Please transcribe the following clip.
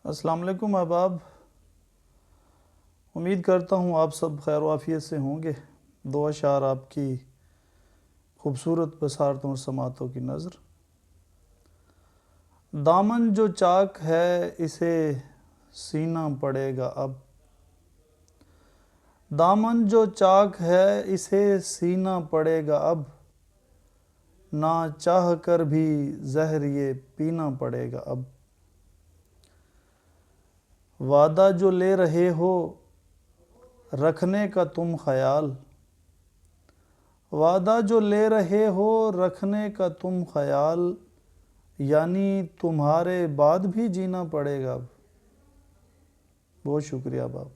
السلام علیکم احباب، امید کرتا ہوں آپ سب خیر و عافیت سے ہوں گے۔ دو اشعار آپ کی خوبصورت بصارتوں اور سماعتوں کی نظر۔ دامن جو چاک ہے اسے سینا پڑے گا اب، دامن جو چاک ہے اسے سینا پڑے گا اب، نہ چاہ کر بھی زہر یہ پینا پڑے گا اب۔ وعدہ جو لے رہے ہو رکھنے کا تم خیال، وعدہ جو لے رہے ہو رکھنے کا تم خیال، یعنی تمہارے بعد بھی جینا پڑے گا اب۔ بہت شکریہ باپ۔